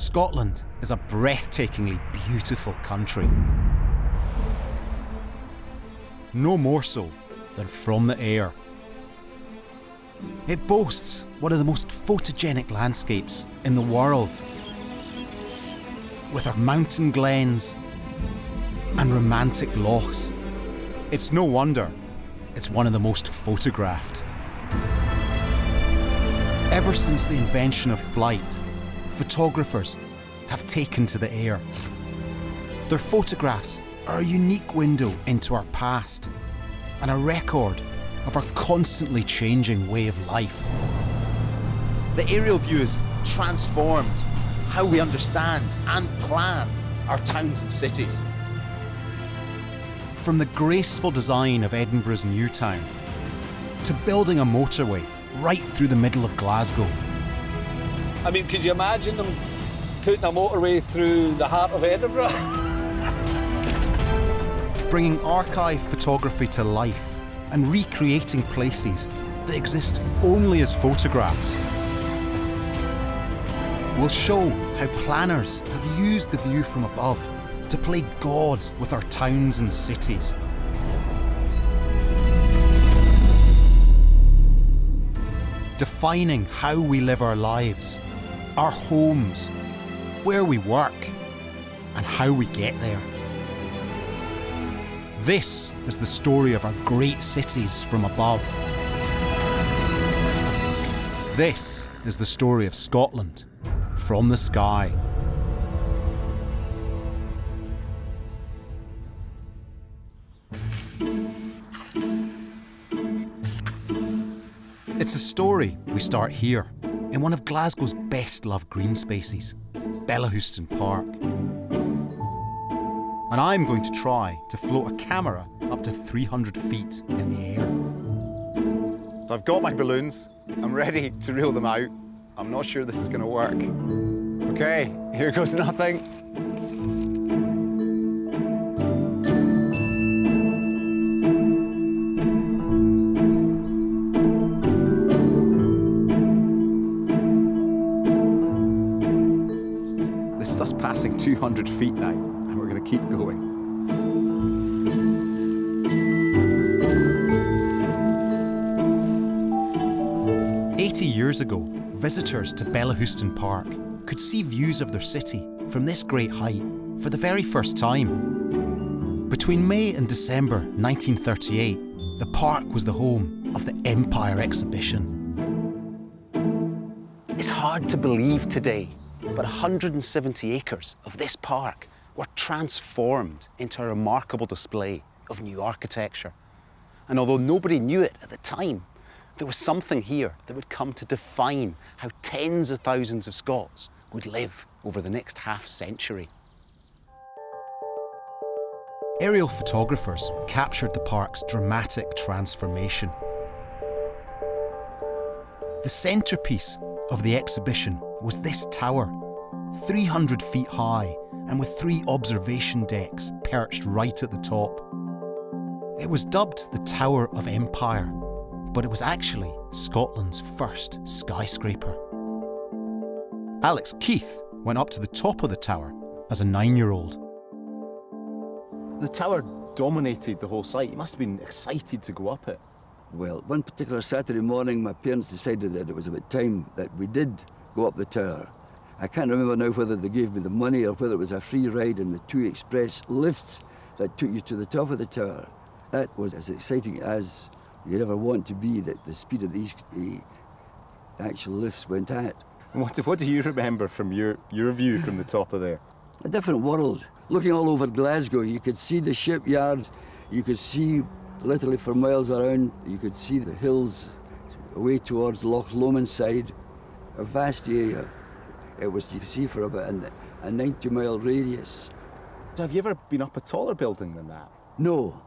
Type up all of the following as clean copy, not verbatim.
Scotland is a breathtakingly beautiful country. No more so than from the air. It boasts one of the most photogenic landscapes in the world, with our mountain glens and romantic lochs. It's no wonder it's one of the most photographed. Ever since the invention of flight, photographers have taken to the air. Their photographs are a unique window into our past and a record of our constantly changing way of life. The aerial view has transformed how we understand and plan our towns and cities. From the graceful design of Edinburgh's new town to building a motorway right through the middle of Glasgow. I mean, could you imagine them putting a motorway through the heart of Edinburgh? Bringing archive photography to life and recreating places that exist only as photographs. We'll show how planners have used the view from above to play God with our towns and cities. Defining how we live our lives, our homes, where we work, and how we get there. This is the story of our great cities from above. This is the story of Scotland from the sky. It's a story we start here, in one of Glasgow's best-loved green spaces, Bellahouston Park. And I'm going to try to float a camera up to 300 feet in the air. So I've got my balloons, I'm ready to reel them out. I'm not sure this is going to work. Okay, here goes nothing. This is us passing 200 feet now, and we're going to keep going. Years ago, visitors to Bellahouston Park could see views of their city from this great height for the very first time. Between May and December 1938, the park was the home of the Empire exhibition. It's hard to believe today, but 170 acres of this park were transformed into a remarkable display of new architecture. And although nobody knew it at the time, there was something here that would come to define how tens of thousands of Scots would live over the next half-century. Aerial photographers captured the park's dramatic transformation. The centrepiece of the exhibition was this tower, 300 feet high and with 3 observation decks perched right at the top. It was dubbed the Tower of Empire, but it was actually Scotland's first skyscraper. Alex Keith went up to the top of the tower as a 9-year-old. The tower dominated the whole site. You must have been excited to go up it. Well, one particular Saturday morning, my parents decided that it was about time that we did go up the tower. I can't remember now whether they gave me the money or whether it was a free ride in the 2 express lifts that took you to the top of the tower. That was as exciting as you'd ever want to be, that the speed of these actual lifts went at. What do you remember from your view from the top of there? A different world. Looking all over Glasgow, you could see the shipyards, you could see literally for miles around, you could see the hills away towards Loch Lomond side, a vast area. It was, you could see for about a 90-mile radius. So have you ever been up a taller building than that? No,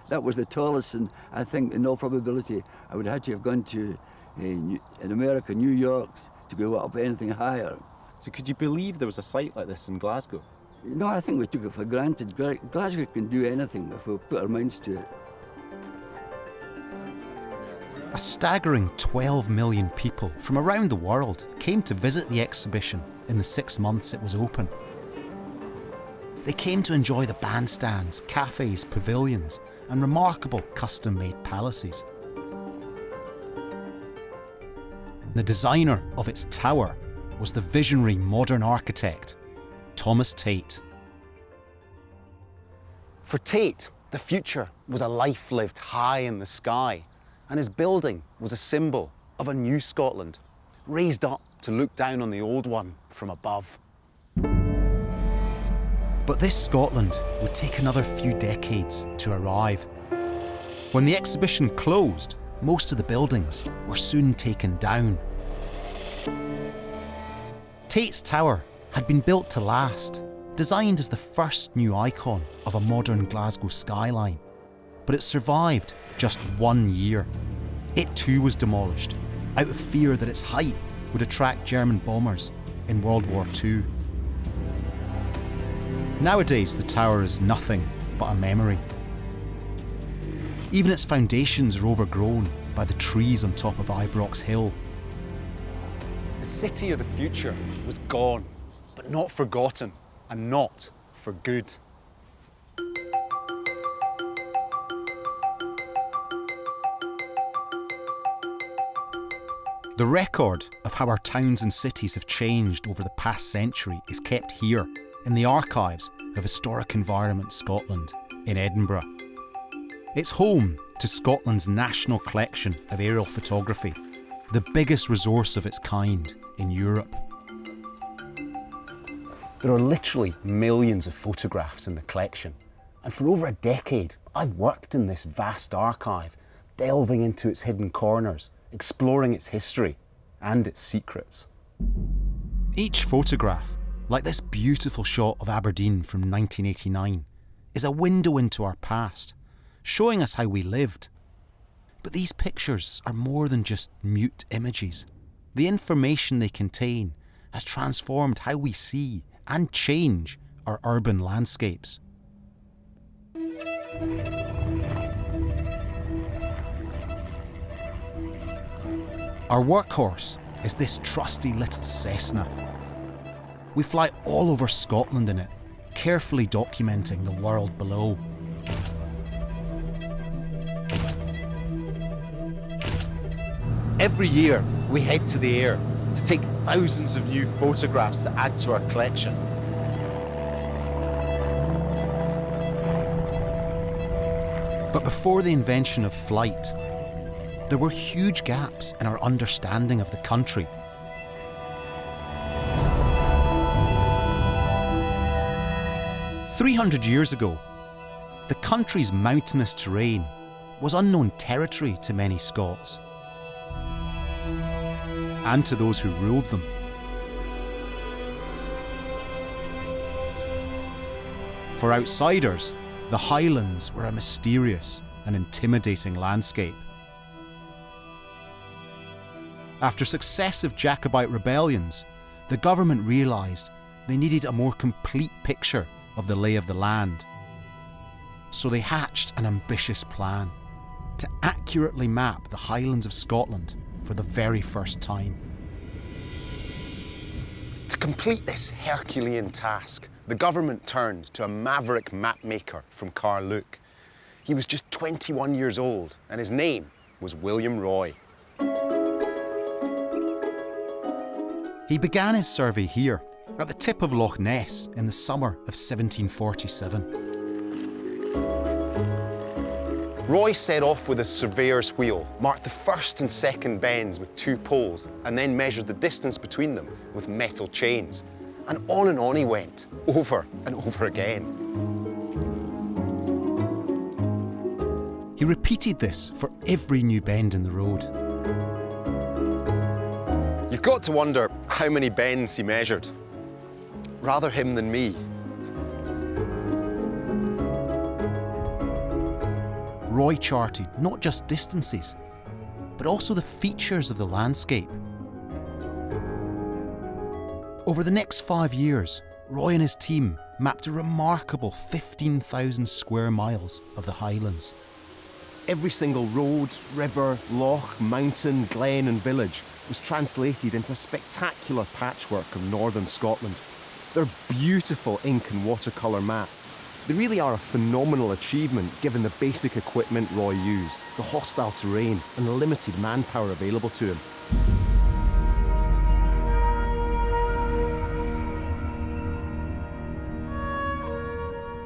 that was the tallest, and I think in all probability I would have to have gone to, in America, New York, to go up anything higher. So could you believe there was a site like this in Glasgow? No, I think we took it for granted. Glasgow can do anything if we put our minds to it. A staggering 12 million people from around the world came to visit the exhibition in the 6 months it was open. They came to enjoy the bandstands, cafes, pavilions, and remarkable custom-made palaces. The designer of its tower was the visionary modern architect, Thomas Tate. For Tate, the future was a life lived high in the sky, and his building was a symbol of a new Scotland, raised up to look down on the old one from above. But this Scotland would take another few decades to arrive. When the exhibition closed, most of the buildings were soon taken down. Tate's Tower had been built to last, designed as the first new icon of a modern Glasgow skyline. But it survived just 1 year. It too was demolished, out of fear that its height would attract German bombers in World War II. Nowadays, the tower is nothing but a memory. Even its foundations are overgrown by the trees on top of Ibrox Hill. The city of the future was gone, but not forgotten, and not for good. The record of how our towns and cities have changed over the past century is kept here, in the archives of Historic Environment Scotland in Edinburgh. It's home to Scotland's national collection of aerial photography, the biggest resource of its kind in Europe. There are literally millions of photographs in the collection, and for over a decade I've worked in this vast archive, delving into its hidden corners, exploring its history and its secrets. Each photograph, like this beautiful shot of Aberdeen from 1989, is a window into our past, showing us how we lived. But these pictures are more than just mute images. The information they contain has transformed how we see and change our urban landscapes. Our workhorse is this trusty little Cessna. We fly all over Scotland in it, carefully documenting the world below. Every year, we head to the air to take thousands of new photographs to add to our collection. But before the invention of flight, there were huge gaps in our understanding of the country. "300 years ago, the country's mountainous terrain was unknown territory to many Scots and to those who ruled them. For outsiders, the Highlands were a mysterious and intimidating landscape. After successive Jacobite rebellions, the government realised they needed a more complete picture of the lay of the land. So they hatched an ambitious plan to accurately map the Highlands of Scotland for the very first time. To complete this Herculean task, the government turned to a maverick mapmaker from Carluke. He was just 21 years old, and his name was William Roy. He began his survey here, at the tip of Loch Ness, in the summer of 1747. Roy set off with his surveyor's wheel, marked the first and second bends with 2 poles, and then measured the distance between them with metal chains. And on he went, over and over again. He repeated this for every new bend in the road. You've got to wonder how many bends he measured. Rather him than me. Roy charted not just distances, but also the features of the landscape. Over the next 5 years, Roy and his team mapped a remarkable 15,000 square miles of the Highlands. Every single road, river, loch, mountain, glen and village was translated into a spectacular patchwork of northern Scotland. They're beautiful ink and watercolour maps. They really are a phenomenal achievement given the basic equipment Roy used, the hostile terrain and the limited manpower available to him.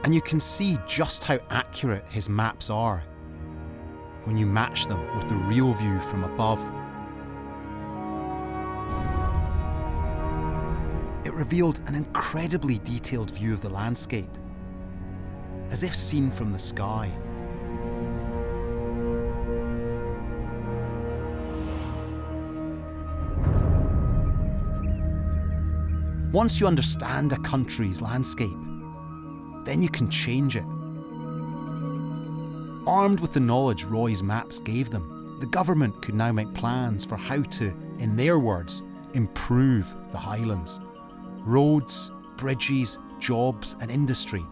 And you can see just how accurate his maps are when you match them with the real view from above. It revealed an incredibly detailed view of the landscape, as if seen from the sky. Once you understand a country's landscape, then you can change it. Armed with the knowledge Roy's maps gave them, the government could now make plans for how to, in their words, improve the Highlands. Roads, bridges, jobs and industry,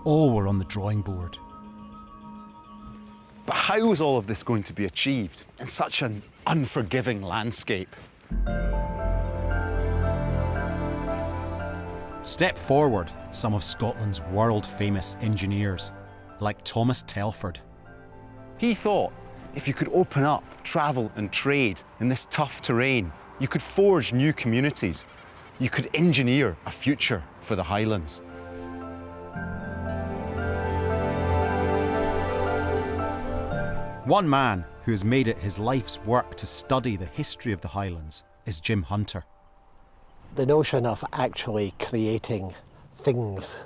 all were on the drawing board. But how was all of this going to be achieved in such an unforgiving landscape? Step forward some of Scotland's world-famous engineers, like Thomas Telford. He thought if you could open up travel and trade in this tough terrain, you could forge new communities. You could engineer a future for the Highlands. One man who has made it his life's work to study the history of the Highlands is Jim Hunter. The notion of actually creating things,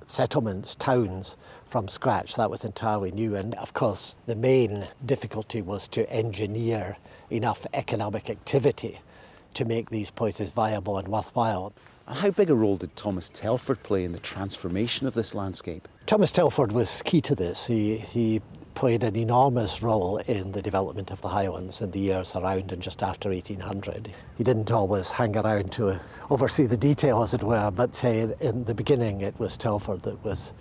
settlements, towns from scratch, that was entirely new. And of course, the main difficulty was to engineer enough economic activity to make these places viable and worthwhile. And how big a role did Thomas Telford play in the transformation of this landscape? Thomas Telford was key to this. He played an enormous role in the development of the Highlands in the years around and just after 1800. He didn't always hang around to oversee the detail, as it were, but in the beginning it was Telford that was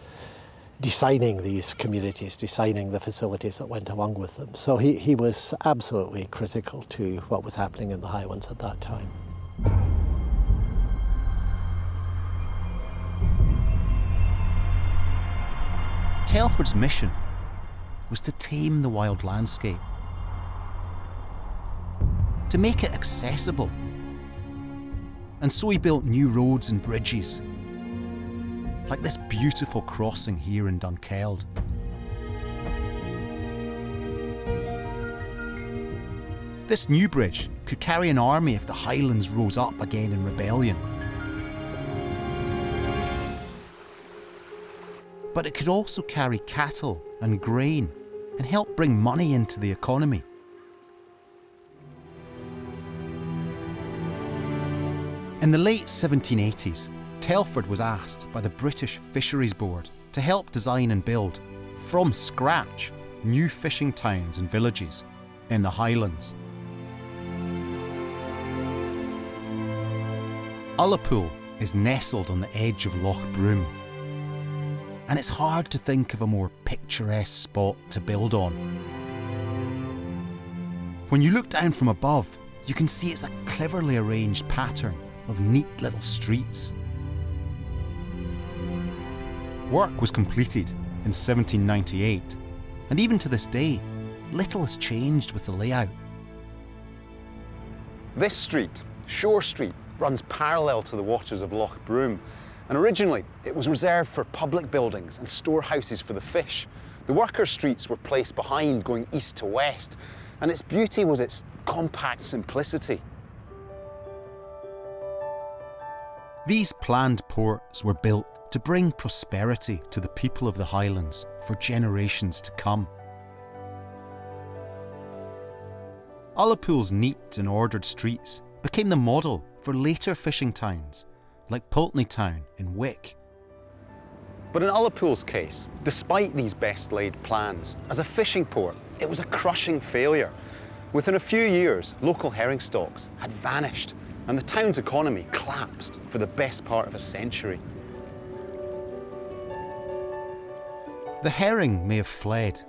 designing these communities, designing the facilities that went along with them. So he was absolutely critical to what was happening in the Highlands at that time. Telford's mission was to tame the wild landscape, to make it accessible. And so he built new roads and bridges, like this beautiful crossing here in Dunkeld. This new bridge could carry an army if the Highlands rose up again in rebellion. But it could also carry cattle and grain and help bring money into the economy. In the late 1780s, Telford was asked by the British Fisheries Board to help design and build, from scratch, new fishing towns and villages in the Highlands. Ullapool is nestled on the edge of Loch Broom, and it's hard to think of a more picturesque spot to build on. When you look down from above, you can see it's a cleverly arranged pattern of neat little streets. Work was completed in 1798, and even to this day, little has changed with the layout. This street, Shore Street, runs parallel to the waters of Loch Broom, and originally it was reserved for public buildings and storehouses for the fish. The worker streets were placed behind, going east to west, and its beauty was its compact simplicity. These planned ports were built to bring prosperity to the people of the Highlands for generations to come. Ullapool's neat and ordered streets became the model for later fishing towns, like Pulteney Town in Wick. But in Ullapool's case, despite these best-laid plans, as a fishing port, it was a crushing failure. Within a few years, local herring stocks had vanished, and the town's economy collapsed for the best part of a century. The herring may have fled,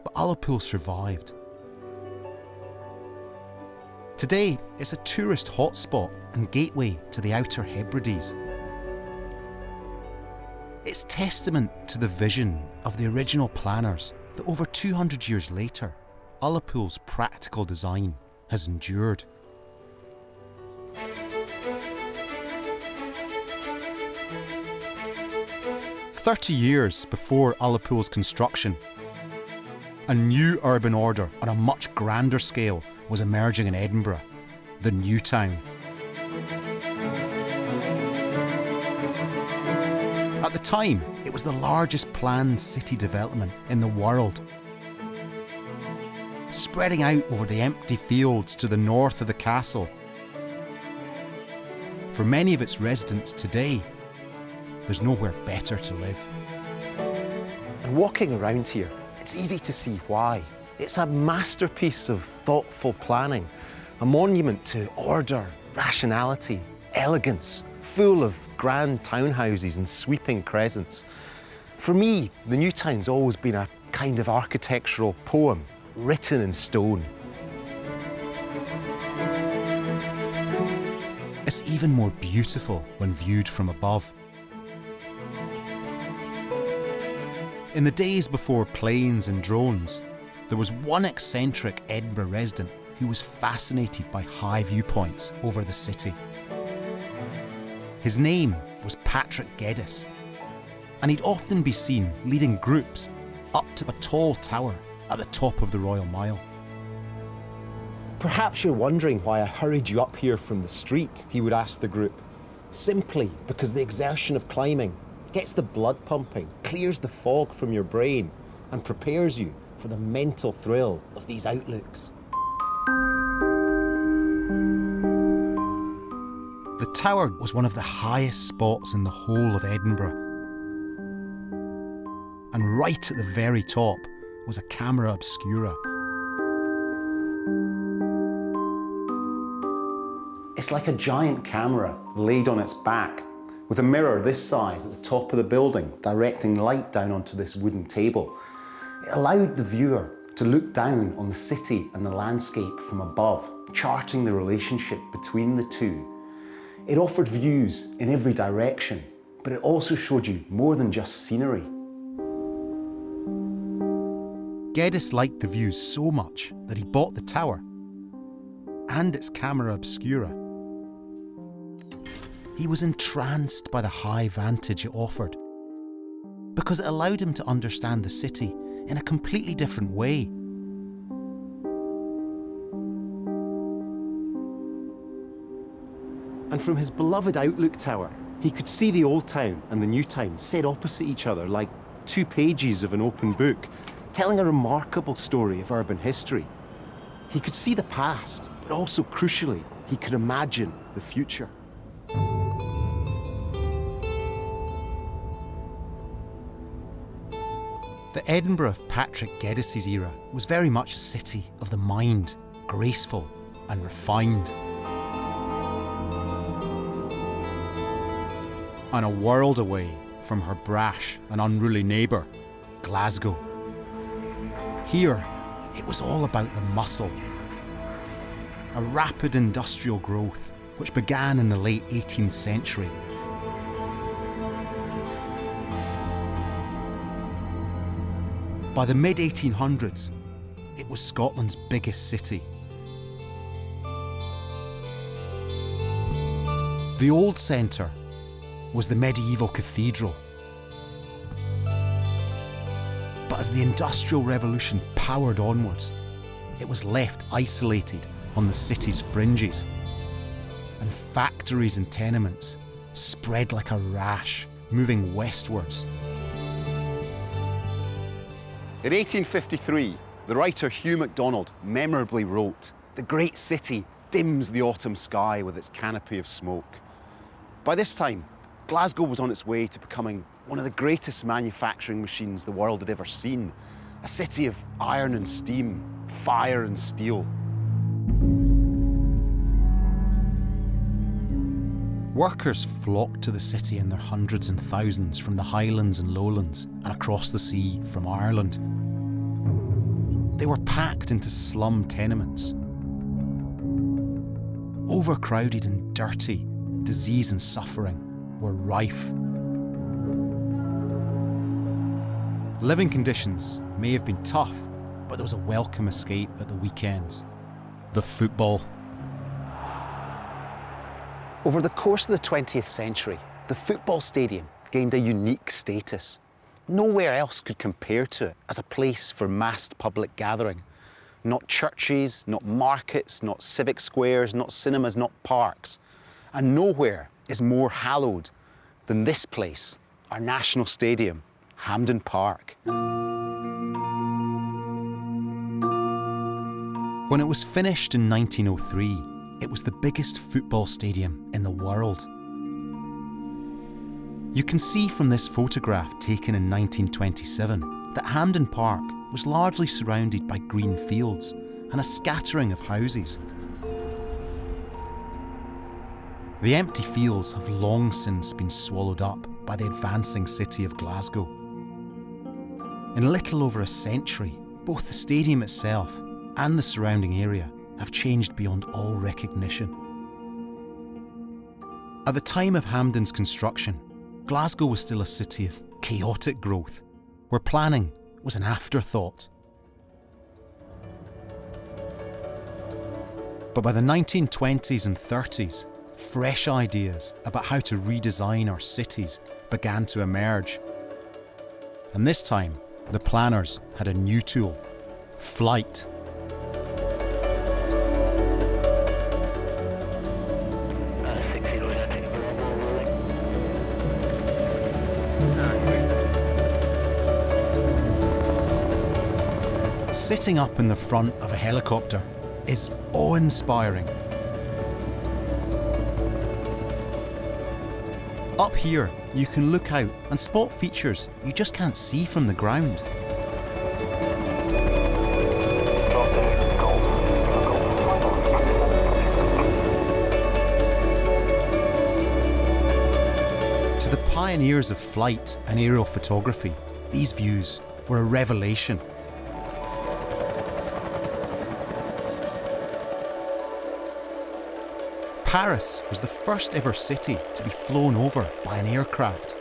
but Ullapool survived. Today, it's a tourist hotspot and gateway to the Outer Hebrides. It's testament to the vision of the original planners that over 200 years later, Ullapool's practical design has endured. "30 years before Ullapool's construction, a new urban order on a much grander scale was emerging in Edinburgh, the New Town. At the time, it was the largest planned city development in the world, spreading out over the empty fields to the north of the castle. For many of its residents today, there's nowhere better to live." And walking around here, it's easy to see why. It's a masterpiece of thoughtful planning, a monument to order, rationality, elegance, full of grand townhouses and sweeping crescents. For me, the New Town's always been a kind of architectural poem, written in stone. It's even more beautiful when viewed from above. In the days before planes and drones, there was one eccentric Edinburgh resident who was fascinated by high viewpoints over the city. His name was Patrick Geddes, and he'd often be seen leading groups up to a tall tower at the top of the Royal Mile. Perhaps you're wondering why I hurried you up here from the street, he would ask the group. Simply because the exertion of climbing gets the blood pumping, clears the fog from your brain, and prepares you for the mental thrill of these outlooks. The tower was one of the highest spots in the whole of Edinburgh. And right at the very top was a Camera Obscura. It's like a giant camera laid on its back, with a mirror this size at the top of the building directing light down onto this wooden table. It allowed the viewer to look down on the city and the landscape from above, charting the relationship between the two. It offered views in every direction, but it also showed you more than just scenery. Geddes liked the views so much that he bought the tower and its Camera Obscura. He was entranced by the high vantage it offered because it allowed him to understand the city in a completely different way. And from his beloved Outlook Tower, he could see the Old Town and the New Town set opposite each other like two pages of an open book, telling a remarkable story of urban history. He could see the past, but also crucially, he could imagine the future. The Edinburgh of Patrick Geddes' era was very much a city of the mind, graceful and refined. And a world away from her brash and unruly neighbour, Glasgow. Here, it was all about the muscle. A rapid industrial growth which began in the late 18th century. By the mid-1800s, it was Scotland's biggest city. The old centre was the medieval cathedral. But as the Industrial Revolution powered onwards, it was left isolated on the city's fringes, and factories and tenements spread like a rash, moving westwards. In 1853, the writer Hugh MacDonald memorably wrote, "The great city dims the autumn sky with its canopy of smoke." By this time, Glasgow was on its way to becoming one of the greatest manufacturing machines the world had ever seen. A city of iron and steam, fire and steel. Workers flocked to the city in their hundreds and thousands from the Highlands and Lowlands and across the sea from Ireland. They were packed into slum tenements. Overcrowded and dirty, disease and suffering were rife. Living conditions may have been tough, but there was a welcome escape at the weekends. The football. Over the course of the 20th century, the football stadium gained a unique status. Nowhere else could compare to it as a place for massed public gathering. Not churches, not markets, not civic squares, not cinemas, not parks. And nowhere is more hallowed than this place, our national stadium, Hampden Park. When it was finished in 1903, it was the biggest football stadium in the world. You can see from this photograph taken in 1927 that Hampden Park was largely surrounded by green fields and a scattering of houses. The empty fields have long since been swallowed up by the advancing city of Glasgow. In little over a century, both the stadium itself and the surrounding area have changed beyond all recognition. At the time of Hampden's construction, Glasgow was still a city of chaotic growth, where planning was an afterthought. But by the 1920s and 30s, fresh ideas about how to redesign our cities began to emerge. And this time, the planners had a new tool: flight. Sitting up in the front of a helicopter is awe-inspiring. Up here, you can look out and spot features you just can't see from the ground. To the pioneers of flight and aerial photography, these views were a revelation. Paris was the first ever city to be flown over by an aircraft.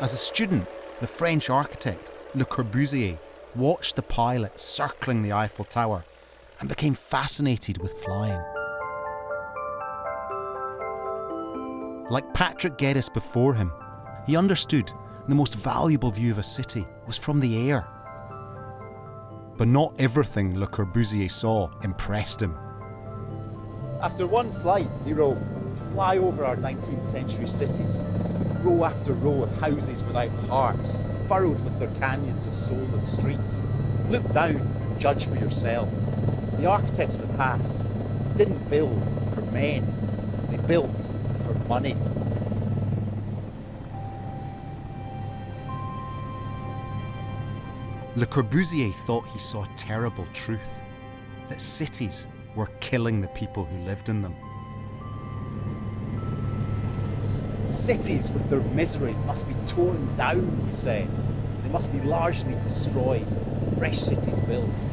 As a student, the French architect Le Corbusier watched the pilot circling the Eiffel Tower and became fascinated with flying. Like Patrick Geddes before him, he understood the most valuable view of a city was from the air. But not everything Le Corbusier saw impressed him. After one flight, he wrote, "Fly over our 19th century cities, with row after row of houses without hearts, furrowed with their canyons of soulless streets. Look down and judge for yourself. The architects of the past didn't build for men, they built for money." Le Corbusier thought he saw a terrible truth, that cities were killing the people who lived in them. "Cities with their misery must be torn down," he said. "They must be largely destroyed, fresh cities built."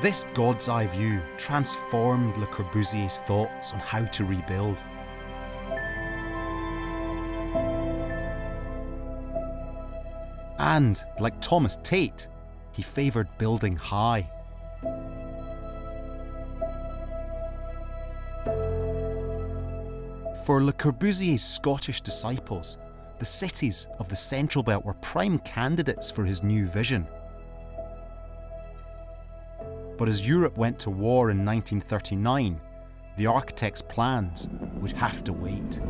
This God's eye view transformed Le Corbusier's thoughts on how to rebuild. And, like Thomas Tate, he favoured building high. For Le Corbusier's Scottish disciples, the cities of the Central Belt were prime candidates for his new vision. But as Europe went to war in 1939, the architect's plans would have to wait.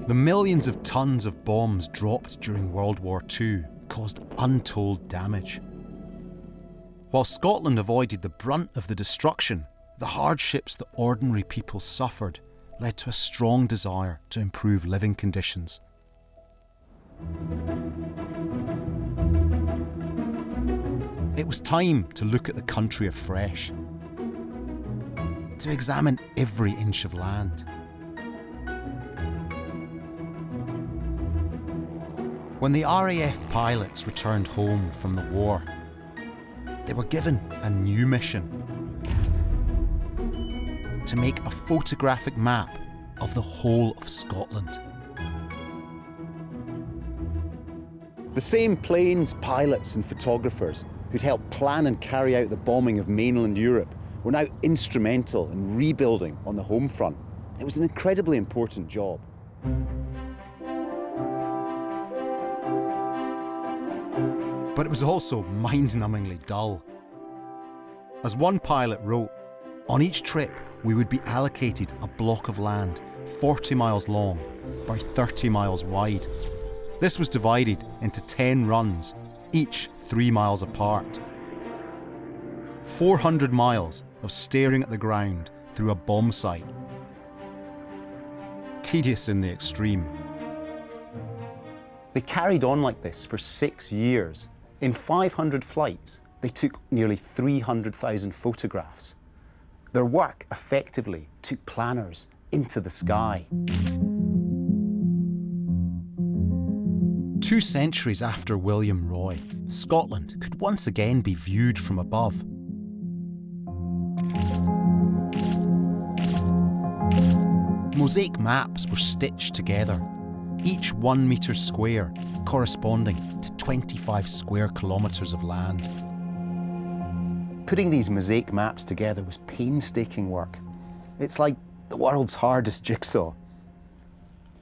The millions of tons of bombs dropped during World War II caused untold damage. While Scotland avoided the brunt of the destruction, the hardships that ordinary people suffered led to a strong desire to improve living conditions. It was time to look at the country afresh, to examine every inch of land. When the RAF pilots returned home from the war, they were given a new mission: to make a photographic map of the whole of Scotland. The same planes, pilots and photographers who'd helped plan and carry out the bombing of mainland Europe were now instrumental in rebuilding on the home front. It was an incredibly important job. But it was also mind-numbingly dull. As one pilot wrote, on each trip we would be allocated a block of land 40 miles long by 30 miles wide. This was divided into 10 runs, each 3 miles apart. 400 miles of staring at the ground through a bomb site. Tedious in the extreme. They carried on like this for 6 years. In 500 flights, they took nearly 300,000 photographs. Their work effectively took planners into the sky. 2 centuries after William Roy, Scotland could once again be viewed from above. Mosaic maps were stitched together, each 1 metre square corresponding to 25 square kilometres of land. Putting these mosaic maps together was painstaking work. It's like the world's hardest jigsaw.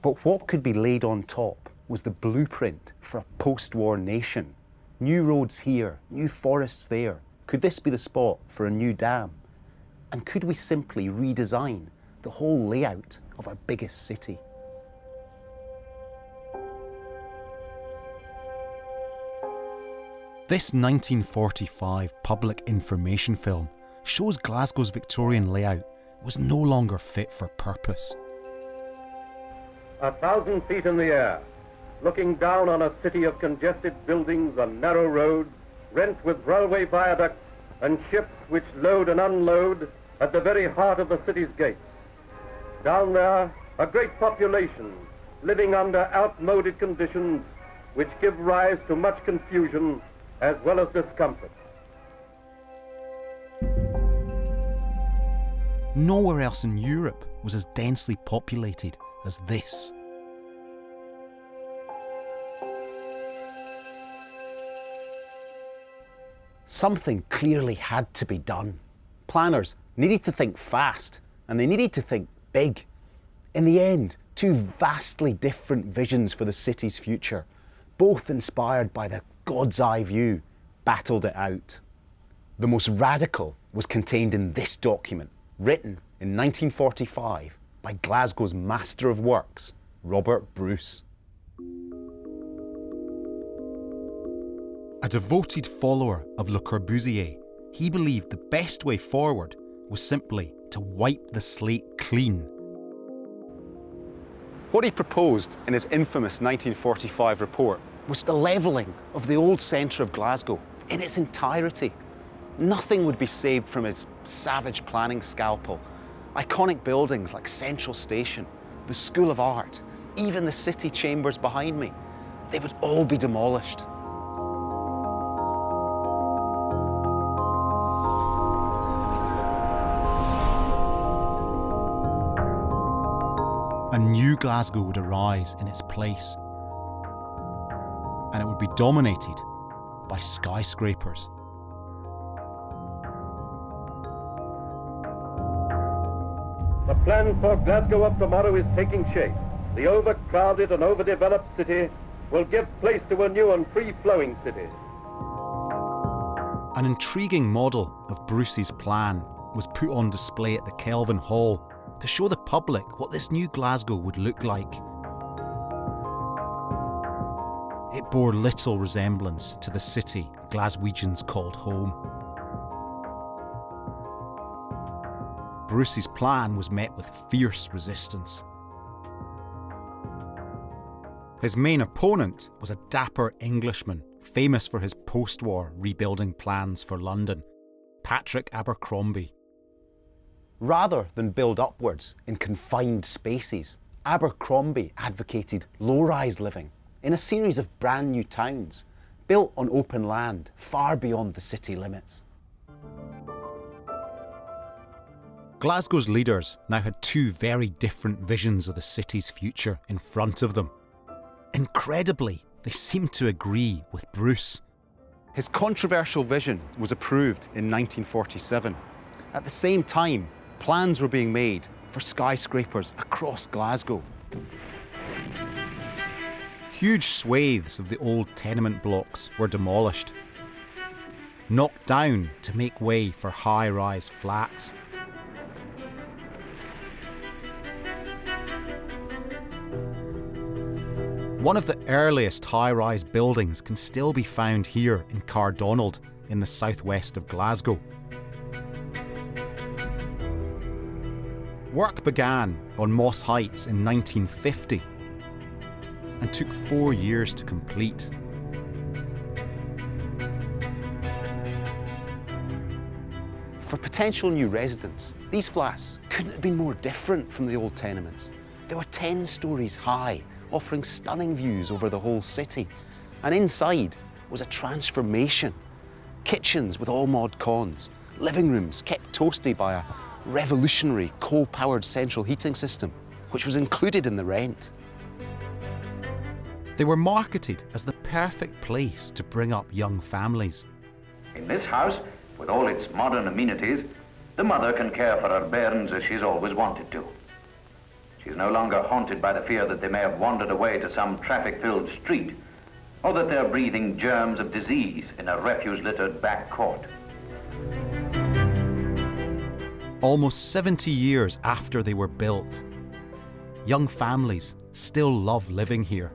But what could be laid on top was the blueprint for a post-war nation. New roads here, new forests there. Could this be the spot for a new dam? And could we simply redesign the whole layout of our biggest city? This 1945 public information film shows Glasgow's Victorian layout was no longer fit for purpose. 1,000 feet in the air, looking down on a city of congested buildings and narrow roads, rent with railway viaducts and ships which load and unload at the very heart of the city's gates. Down there, a great population living under outmoded conditions which give rise to much confusion as well as discomfort. Nowhere else in Europe was as densely populated as this. Something clearly had to be done. Planners needed to think fast, and they needed to think big. In the end, 2 vastly different visions for the city's future, both inspired by the God's eye view, battled it out. The most radical was contained in this document, written in 1945 by Glasgow's master of works, Robert Bruce. A devoted follower of Le Corbusier, he believed the best way forward was simply to wipe the slate clean. What he proposed in his infamous 1945 report was the levelling of the old centre of Glasgow in its entirety. Nothing would be saved from his savage planning scalpel. Iconic buildings like Central Station, the School of Art, even the city chambers behind me, they would all be demolished. A new Glasgow would arise in its place, and it would be dominated by skyscrapers. The plan for Glasgow of tomorrow is taking shape. The overcrowded and overdeveloped city will give place to a new and free-flowing city. An intriguing model of Bruce's plan was put on display at the Kelvin Hall to show the public what this new Glasgow would look like. It bore little resemblance to the city Glaswegians called home. Bruce's plan was met with fierce resistance. His main opponent was a dapper Englishman famous for his post-war rebuilding plans for London, Patrick Abercrombie. Rather than build upwards in confined spaces, Abercrombie advocated low-rise living in a series of brand new towns, built on open land far beyond the city limits. Glasgow's leaders now had two very different visions of the city's future in front of them. Incredibly, they seemed to agree with Bruce. His controversial vision was approved in 1947. At the same time, plans were being made for skyscrapers across Glasgow. Huge swathes of the old tenement blocks were demolished, knocked down to make way for high-rise flats. One of the earliest high-rise buildings can still be found here in Cardonald, in the southwest of Glasgow. Work began on Moss Heights in 1950 and took 4 years to complete. For potential new residents, these flats couldn't have been more different from the old tenements. They were 10 stories high, offering stunning views over the whole city. And inside was a transformation. Kitchens with all mod cons, living rooms kept toasty by a revolutionary coal-powered central heating system, which was included in the rent. They were marketed as the perfect place to bring up young families. In this house, with all its modern amenities, the mother can care for her bairns as she's always wanted to. She's no longer haunted by the fear that they may have wandered away to some traffic-filled street, or that they're breathing germs of disease in a refuse-littered back court. Almost 70 years after they were built, young families still love living here.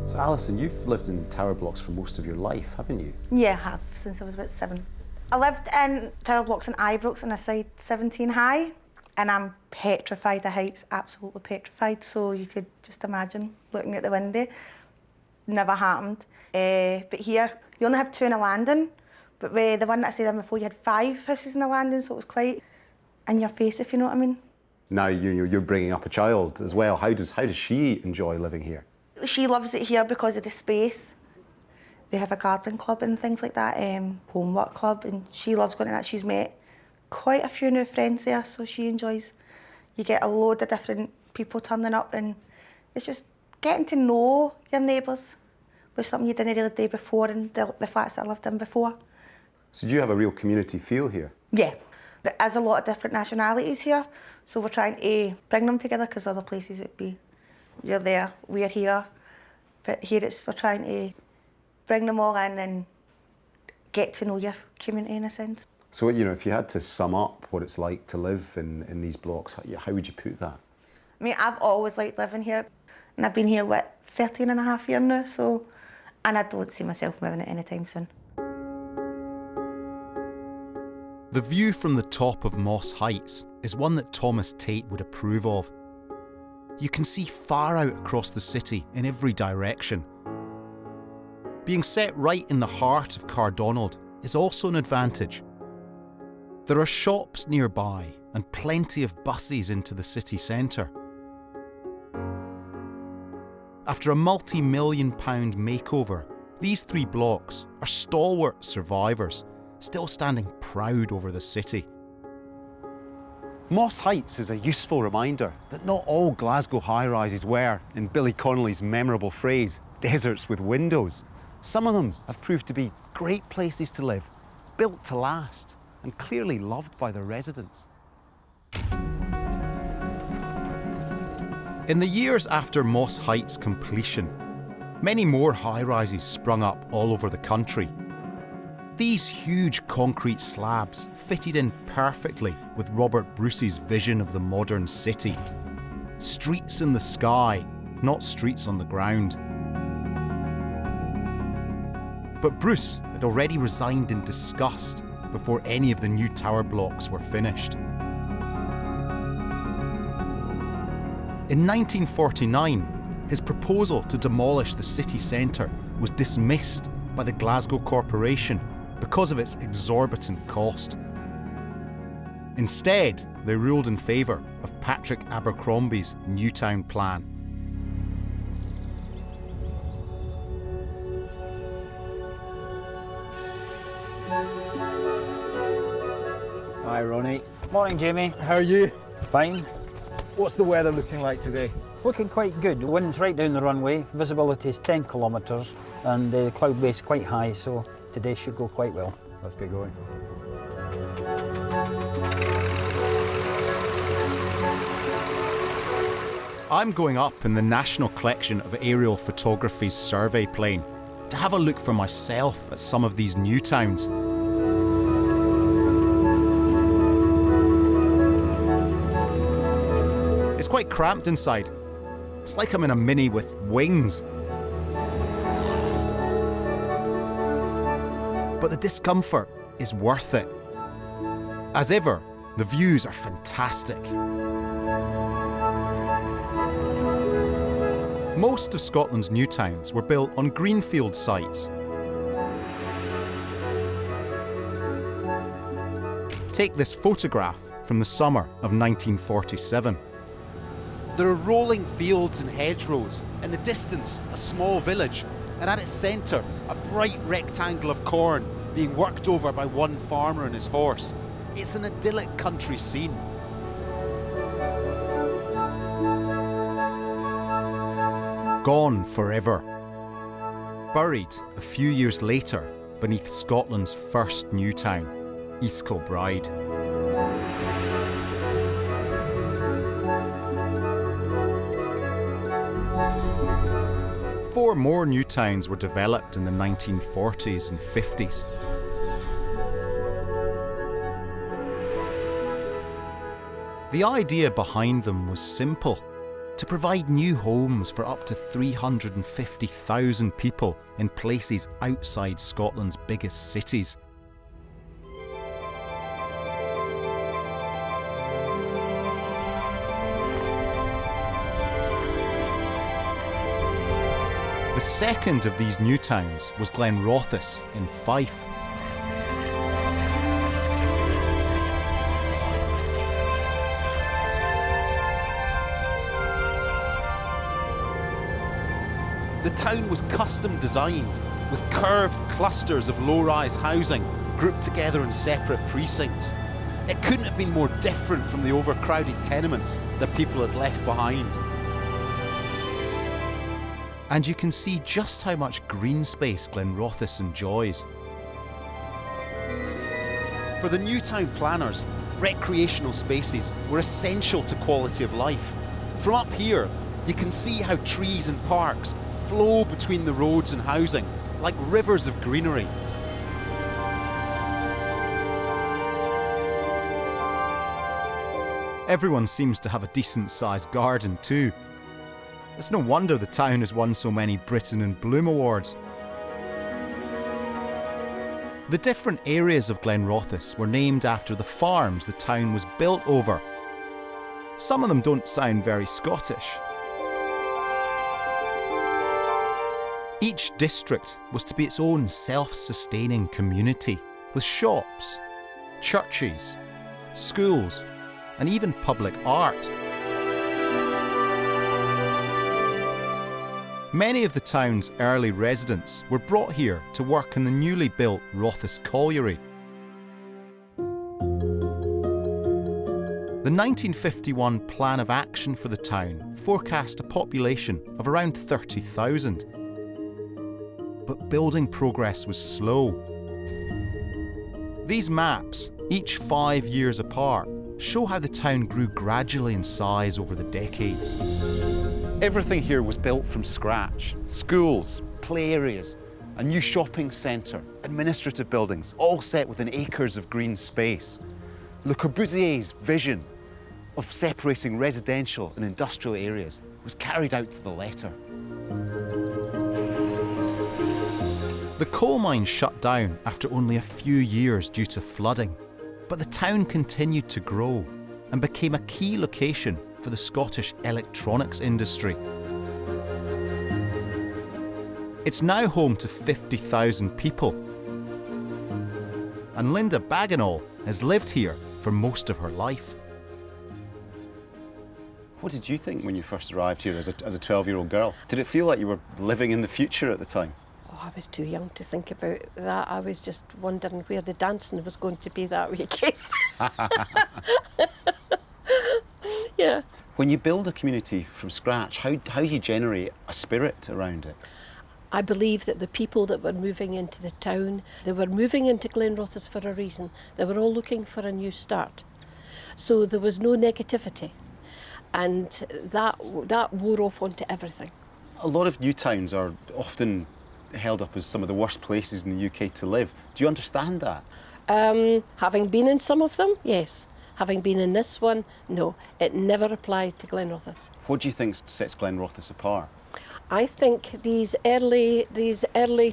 So Alison, you've lived in tower blocks for most of your life, haven't you? Yeah, I have, since I was about 7. I lived in tower blocks in Ibrox on a side 17 high, and I'm petrified of heights, absolutely petrified, so you could just imagine looking out the window. Never happened. But here, you only have 2 in a landing, but the one that I stayed in before, you had 5 houses in the landing, so it was quite in your face, if you know what I mean. Now you're bringing up a child as well. How does she enjoy living here? She loves it here because of the space. They have a gardening club and things like that, homework club, and she loves going to that. She's met quite a few new friends there, so she enjoys. You get a load of different people turning up, and it's just getting to know your neighbours, was something you didn't really do before in the flats that I lived in before. So do you have a real community feel here? Yeah, there is a lot of different nationalities here, so we're trying to bring them together, because other places it'd be, you're there, we're here, but here we're trying to bring them all in and get to know your community in a sense. So, if you had to sum up what it's like to live in these blocks, how would you put that? I mean, I've always liked living here, and I've been here, 13 and a half years now, so, and I don't see myself moving it anytime soon. The view from the top of Moss Heights is one that Thomas Tate would approve of. You can see far out across the city in every direction. Being set right in the heart of Cardonald is also an advantage. There are shops nearby and plenty of buses into the city centre. After a multi-million-pound makeover, these 3 blocks are stalwart survivors, still standing proud over the city. Moss Heights is a useful reminder that not all Glasgow high-rises were, in Billy Connolly's memorable phrase, deserts with windows. Some of them have proved to be great places to live, built to last, and clearly loved by their residents. In the years after Moss Heights' completion, many more high-rises sprung up all over the country. These huge concrete slabs fitted in perfectly with Robert Bruce's vision of the modern city. Streets in the sky, not streets on the ground. But Bruce had already resigned in disgust before any of the new tower blocks were finished. In 1949, his proposal to demolish the city centre was dismissed by the Glasgow Corporation because of its exorbitant cost. Instead, they ruled in favour of Patrick Abercrombie's Newtown plan. Hi, Ronnie. Morning, Jamie. How are you? Fine. What's the weather looking like today? It's looking quite good. The wind's right down the runway, visibility is 10 kilometres, and the cloud base quite high, so today should go quite well. Let's get going. I'm going up in the National Collection of Aerial Photography's survey plane to have a look for myself at some of these new towns. It's quite cramped inside. It's like I'm in a Mini with wings. But the discomfort is worth it. As ever, the views are fantastic. Most of Scotland's new towns were built on greenfield sites. Take this photograph from the summer of 1947. There are rolling fields and hedgerows, in the distance a small village, and at its centre a bright rectangle of corn being worked over by one farmer and his horse. It's an idyllic country scene. Gone forever. Buried a few years later beneath Scotland's first new town, East Kilbride. Four more new towns were developed in the 1940s and 50s. The idea behind them was simple: to provide new homes for up to 350,000 people in places outside Scotland's biggest cities. The second of these new towns was Glenrothes in Fife. The town was custom designed, with curved clusters of low-rise housing grouped together in separate precincts. It couldn't have been more different from the overcrowded tenements that people had left behind. And you can see just how much green space Glenrothes enjoys. For the new town planners, recreational spaces were essential to quality of life. From up here, you can see how trees and parks flow between the roads and housing like rivers of greenery. Everyone seems to have a decent-sized garden too. It's no wonder the town has won so many Britain and Bloom awards. The different areas of Glenrothes were named after the farms the town was built over. Some of them don't sound very Scottish. Each district was to be its own self-sustaining community, with shops, churches, schools, and even public art. Many of the town's early residents were brought here to work in the newly built Rothes Colliery. The 1951 Plan of Action for the town forecast a population of around 30,000. But building progress was slow. These maps, each 5 years apart, show how the town grew gradually in size over the decades. Everything here was built from scratch. Schools, play areas, a new shopping centre, administrative buildings, all set within acres of green space. Le Corbusier's vision of separating residential and industrial areas was carried out to the letter. The coal mine shut down after only a few years due to flooding, but the town continued to grow and became a key location for the Scottish electronics industry. It's now home to 50,000 people. And Linda Bagenal has lived here for most of her life. What did you think when you first arrived here as a 12-year-old girl? Did it feel like you were living in the future at the time? Oh, I was too young to think about that. I was just wondering where the dancing was going to be that weekend. Yeah. When you build a community from scratch, how do you generate a spirit around it? I believe that the people that were moving into the town, they were moving into Glenrothes for a reason. They were all looking for a new start. So there was no negativity. And that wore off onto everything. A lot of new towns are often held up as some of the worst places in the UK to live. Do you understand that? Having been in some of them, yes. Having been in this one, no. It never applied to Glenrothes. What do you think sets Glenrothes apart? I think these early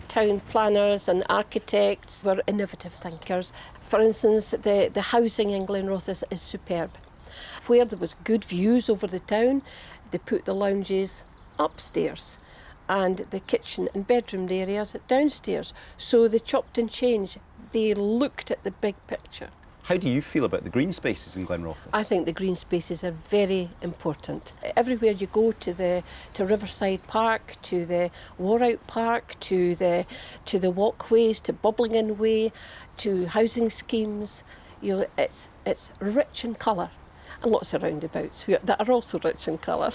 town planners and architects were innovative thinkers. For instance, the housing in Glenrothes is superb. Where there was good views over the town, they put the lounges upstairs and the kitchen and bedroom areas downstairs. So they chopped and changed. They looked at the big picture. How do you feel about the green spaces in Glenrothes? I think the green spaces are very important. Everywhere you go, to Riverside Park, to the Warout Park, to the walkways, to Bubbling Way, to housing schemes, you know, it's rich in colour. And lots of roundabouts that are also rich in colour.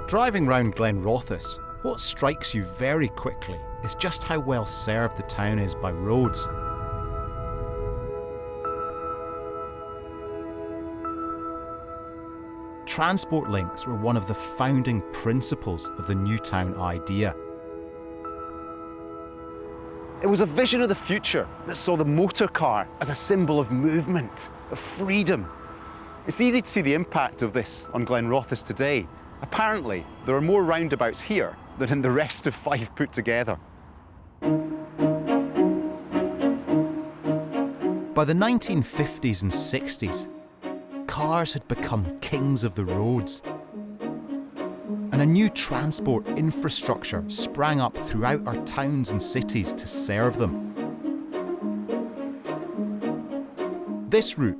Driving round Glenrothes, what strikes you very quickly is just how well served the town is by roads. Transport links were one of the founding principles of the new town idea. It was a vision of the future that saw the motor car as a symbol of movement, of freedom. It's easy to see the impact of this on Glenrothes today. Apparently, there are more roundabouts here than in the rest of Fife put together. By the 1950s and 60s, cars had become kings of the roads. And a new transport infrastructure sprang up throughout our towns and cities to serve them. This route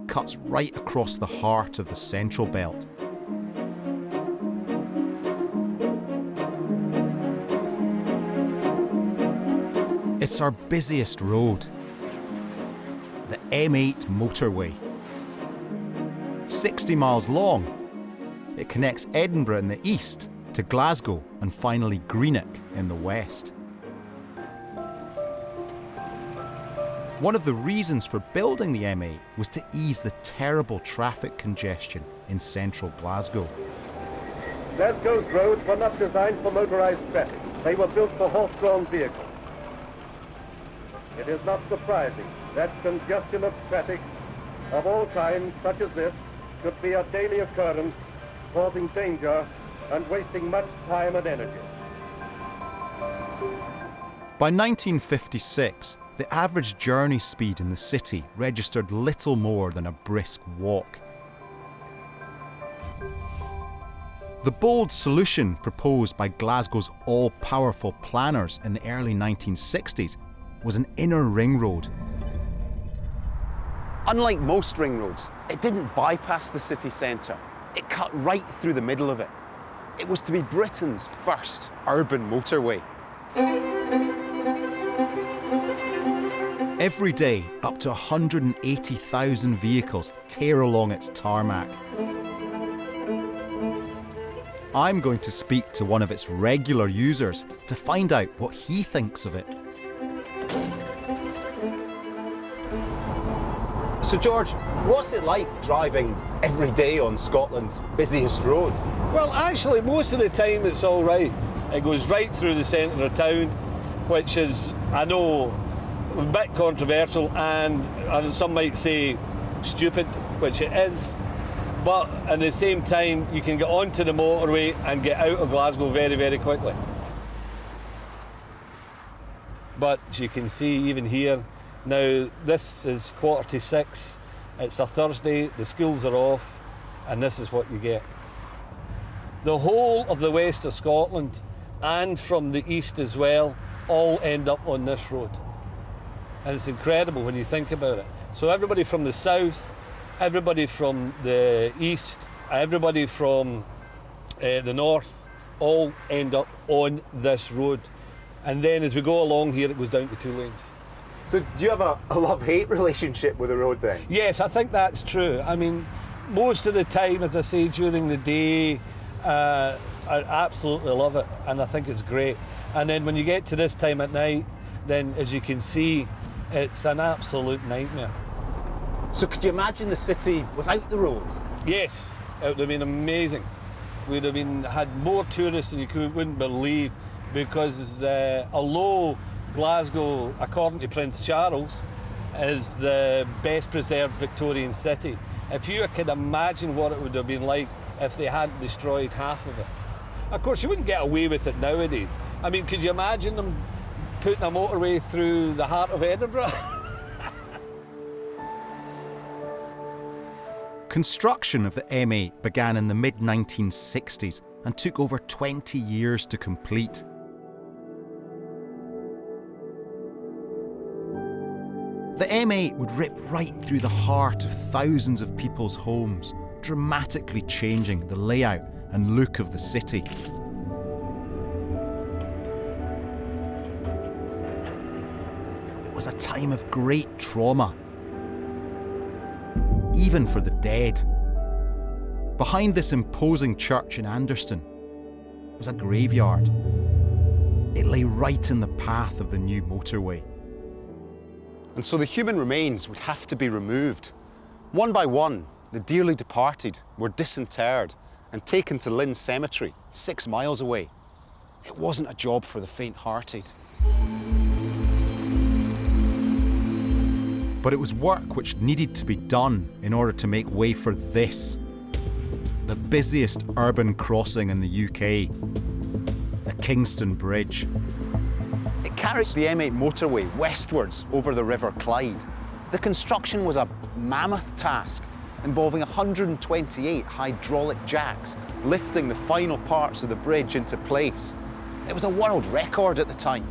cuts right across the heart of the Central Belt. It's our busiest road, the M8 Motorway. 60 miles long, it connects Edinburgh in the east to Glasgow and finally Greenock in the west. One of the reasons for building the M8 was to ease the terrible traffic congestion in central Glasgow. Glasgow's roads were not designed for motorised traffic. They were built for horse-drawn vehicles. It is not surprising that congestion of traffic of all kinds, such as this, should be a daily occurrence, causing danger and wasting much time and energy. By 1956, the average journey speed in the city registered little more than a brisk walk. The bold solution proposed by Glasgow's all-powerful planners in the early 1960s was an inner ring road. Unlike most ring roads, it didn't bypass the city centre. It cut right through the middle of it. It was to be Britain's first urban motorway. Every day, up to 180,000 vehicles tear along its tarmac. I'm going to speak to one of its regular users to find out what he thinks of it. So George, what's it like driving every day on Scotland's busiest road? Well, actually, most of the time it's all right. It goes right through the centre of town, which is, I know, a bit controversial and some might say stupid, which it is. But at the same time, you can get onto the motorway and get out of Glasgow very, very quickly. But you can see even here, now this is 5:45, It's a Thursday, the schools are off, and this is what you get. The whole of the west of Scotland, and from the east as well, all end up on this road. And it's incredible when you think about it. So everybody from the south, everybody from the east, everybody from the north, all end up on this road. And then as we go along here, it goes down to 2 lanes. So do you have a love-hate relationship with the road then? Yes, I think that's true. I mean, most of the time, as I say, during the day, I absolutely love it, and I think it's great. And then when you get to this time at night, then as you can see, it's an absolute nightmare. So could you imagine the city without the road? Yes, it would have been amazing. We'd have had more tourists than you wouldn't believe, because although Glasgow, according to Prince Charles, is the best preserved Victorian city, if you could imagine what it would have been like if they hadn't destroyed half of it. Of course, you wouldn't get away with it nowadays. I mean, could you imagine them putting a motorway through the heart of Edinburgh? Construction of the M8 began in the mid-1960s and took over 20 years to complete. The M8 would rip right through the heart of thousands of people's homes, dramatically changing the layout and look of the city. It was a time of great trauma, even for the dead. Behind this imposing church in Anderston was a graveyard. It lay right in the path of the new motorway. And so the human remains would have to be removed. One by one, the dearly departed were disinterred and taken to Lynn Cemetery, 6 miles away. It wasn't a job for the faint-hearted. But it was work which needed to be done in order to make way for this, the busiest urban crossing in the UK, the Kingston Bridge. It carries the M8 motorway westwards over the River Clyde. The construction was a mammoth task involving 128 hydraulic jacks lifting the final parts of the bridge into place. It was a world record at the time.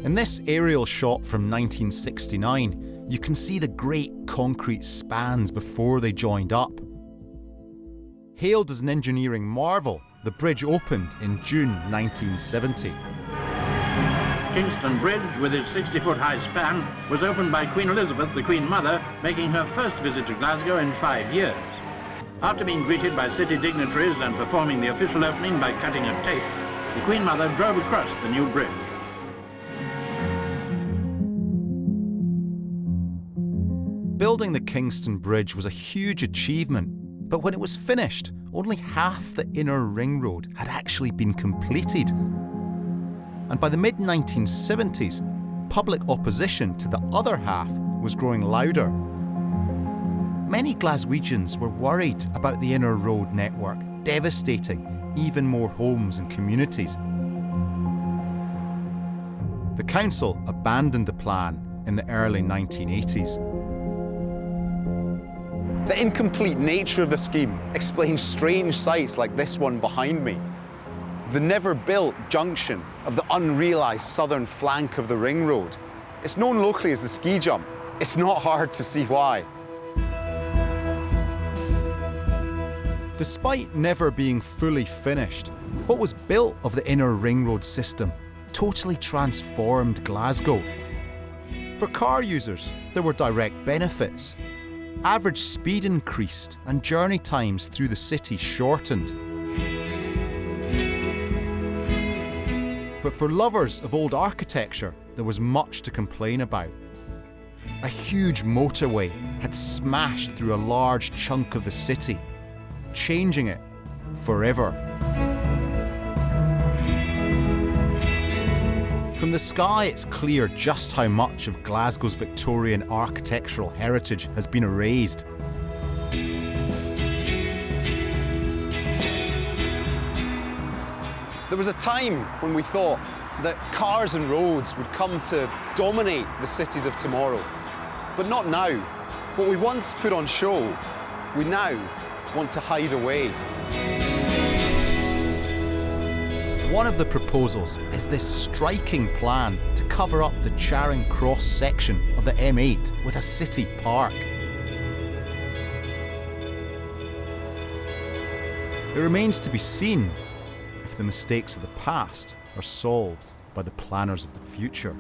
In this aerial shot from 1969, you can see the great concrete spans before they joined up. Hailed as an engineering marvel, the bridge opened in June 1970. Kingston Bridge, with its 60-foot-high span, was opened by Queen Elizabeth, the Queen Mother, making her first visit to Glasgow in 5 years. After being greeted by city dignitaries and performing the official opening by cutting a tape, the Queen Mother drove across the new bridge. Building the Kingston Bridge was a huge achievement, but when it was finished, only half the inner ring road had actually been completed. And by the mid-1970s, public opposition to the other half was growing louder. Many Glaswegians were worried about the inner road network devastating even more homes and communities. The council abandoned the plan in the early 1980s. The incomplete nature of the scheme explains strange sights like this one behind me. The never-built junction of the unrealised southern flank of the ring road. It's known locally as the ski jump. It's not hard to see why. Despite never being fully finished, what was built of the inner ring road system totally transformed Glasgow. For car users, there were direct benefits. Average speed increased and journey times through the city shortened. But for lovers of old architecture, there was much to complain about. A huge motorway had smashed through a large chunk of the city, changing it forever. From the sky, it's clear just how much of Glasgow's Victorian architectural heritage has been erased. There was a time when we thought that cars and roads would come to dominate the cities of tomorrow. But not now. What we once put on show, we now want to hide away. One of the proposals is this striking plan to cover up the Charing Cross section of the M8 with a city park. It remains to be seen if the mistakes of the past are solved by the planners of the future.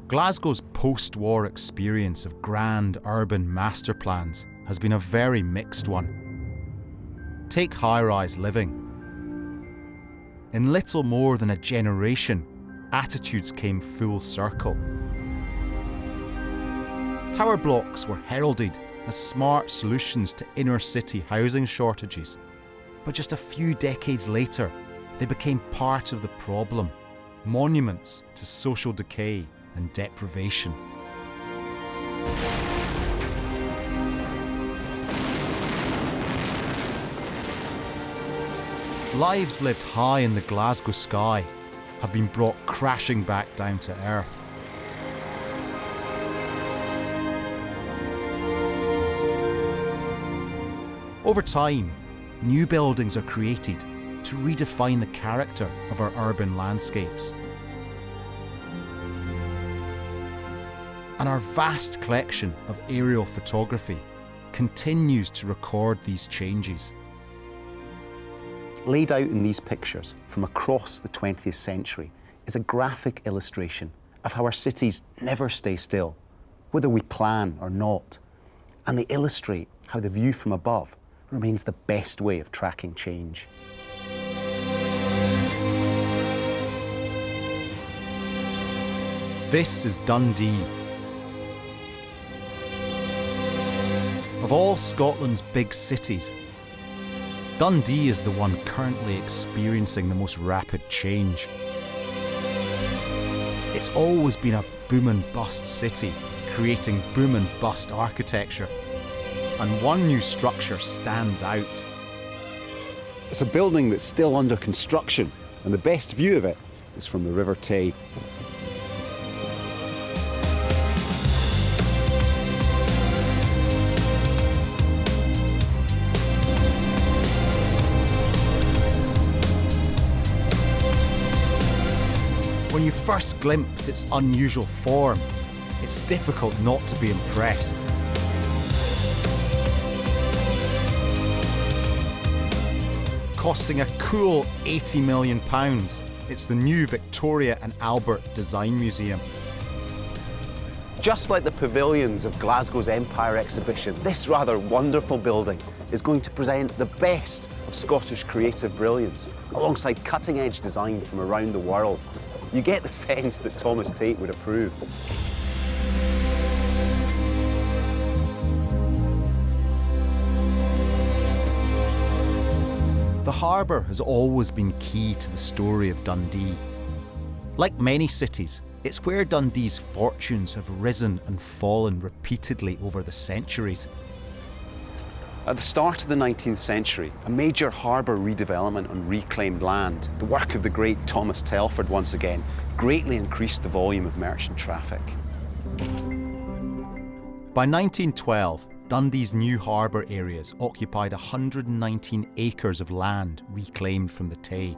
Glasgow's post-war experience of grand urban master plans has been a very mixed one. Take high-rise living. In little more than a generation, attitudes came full circle. Tower blocks were heralded as smart solutions to inner-city housing shortages, but just a few decades later, they became part of the problem, monuments to social decay and deprivation. Lives lived high in the Glasgow sky have been brought crashing back down to earth. Over time, new buildings are created to redefine the character of our urban landscapes. And our vast collection of aerial photography continues to record these changes. Laid out in these pictures from across the 20th century is a graphic illustration of how our cities never stay still, whether we plan or not, and they illustrate how the view from above remains the best way of tracking change. This is Dundee. Of all Scotland's big cities, Dundee is the one currently experiencing the most rapid change. It's always been a boom and bust city, creating boom and bust architecture. And one new structure stands out. It's a building that's still under construction, and the best view of it is from the River Tay. When you first glimpse its unusual form, it's difficult not to be impressed. Costing a cool £80 million, it's the new Victoria and Albert Design Museum. Just like the pavilions of Glasgow's Empire exhibition, this rather wonderful building is going to present the best of Scottish creative brilliance, alongside cutting-edge design from around the world. You get the sense that Thomas Tate would approve. The harbour has always been key to the story of Dundee. Like many cities, it's where Dundee's fortunes have risen and fallen repeatedly over the centuries. At the start of the 19th century, a major harbour redevelopment on reclaimed land, the work of the great Thomas Telford once again, greatly increased the volume of merchant traffic. By 1912, Dundee's new harbour areas occupied 119 acres of land reclaimed from the Tay.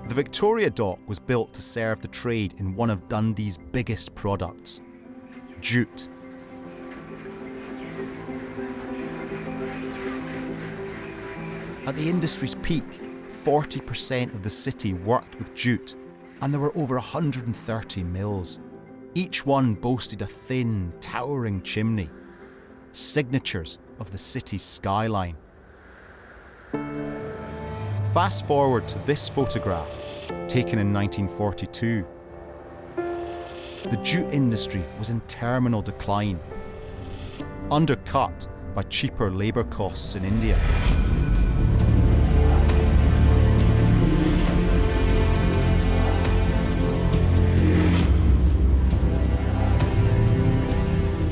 The Victoria Dock was built to serve the trade in one of Dundee's biggest products, jute. At the industry's peak, 40% of the city worked with jute, and there were over 130 mills. Each one boasted a thin, towering chimney, signatures of the city's skyline. Fast forward to this photograph, taken in 1942. The jute industry was in terminal decline, undercut by cheaper labour costs in India.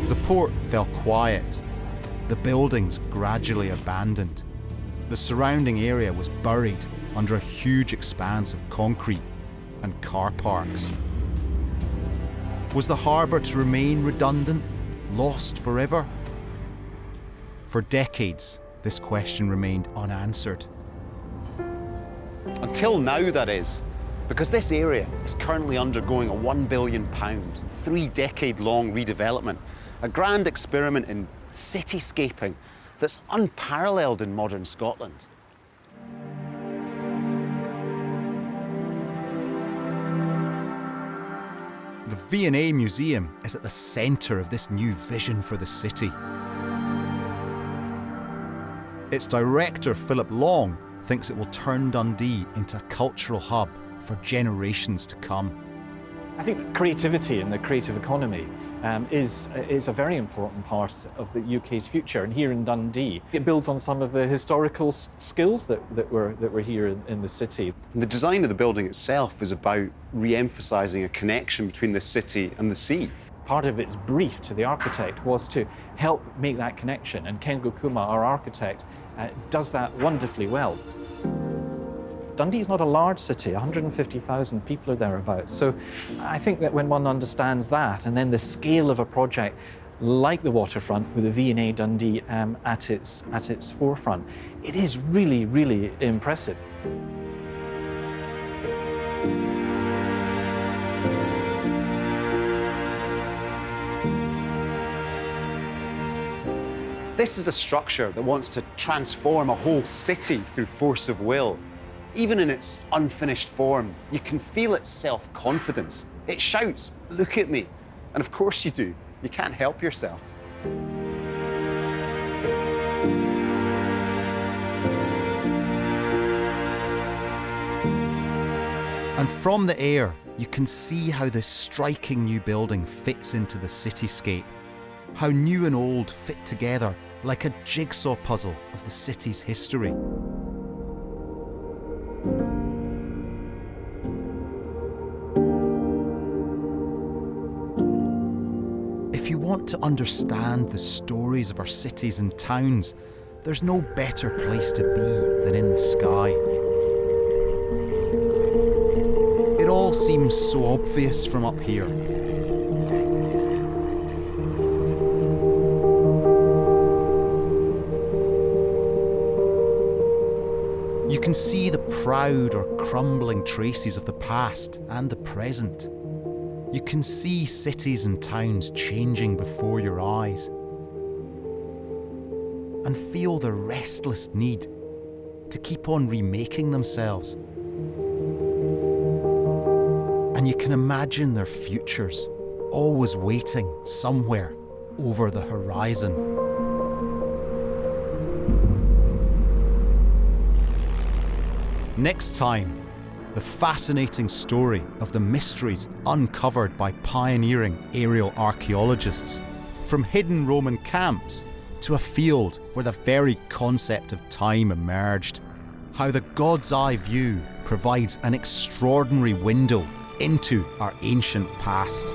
The port fell quiet, the buildings gradually abandoned. The surrounding area was buried under a huge expanse of concrete and car parks. Was the harbour to remain redundant, lost forever? For decades, this question remained unanswered. Until now, that is, because this area is currently undergoing a £1 billion, 3-decade-long redevelopment, a grand experiment in cityscaping that's unparalleled in modern Scotland. The V&A Museum is at the centre of this new vision for the city. Its director, Philip Long, thinks it will turn Dundee into a cultural hub for generations to come. I think that creativity and the creative economy is a very important part of the UK's future. And here in Dundee, it builds on some of the historical skills that were here in the city. And the design of the building itself is about re-emphasising a connection between the city and the sea. Part of its brief to the architect was to help make that connection, and Ken Gokuma, our architect, does that wonderfully well. Dundee is not a large city, 150,000 people are thereabouts. So I think that when one understands that, and then the scale of a project like the waterfront with the V&A Dundee at its forefront, it is really, really impressive. This is a structure that wants to transform a whole city through force of will. Even in its unfinished form, you can feel its self-confidence. It shouts, "Look at me." And of course you do. You can't help yourself. And from the air, you can see how this striking new building fits into the cityscape, how new and old fit together like a jigsaw puzzle of the city's history. If you want to understand the stories of our cities and towns, there's no better place to be than in the sky. It all seems so obvious from up here. You can see the proud or crumbling traces of the past and the present. You can see cities and towns changing before your eyes and feel the restless need to keep on remaking themselves. And you can imagine their futures always waiting somewhere over the horizon. Next time, the fascinating story of the mysteries uncovered by pioneering aerial archaeologists, from hidden Roman camps to a field where the very concept of time emerged. How the God's Eye view provides an extraordinary window into our ancient past.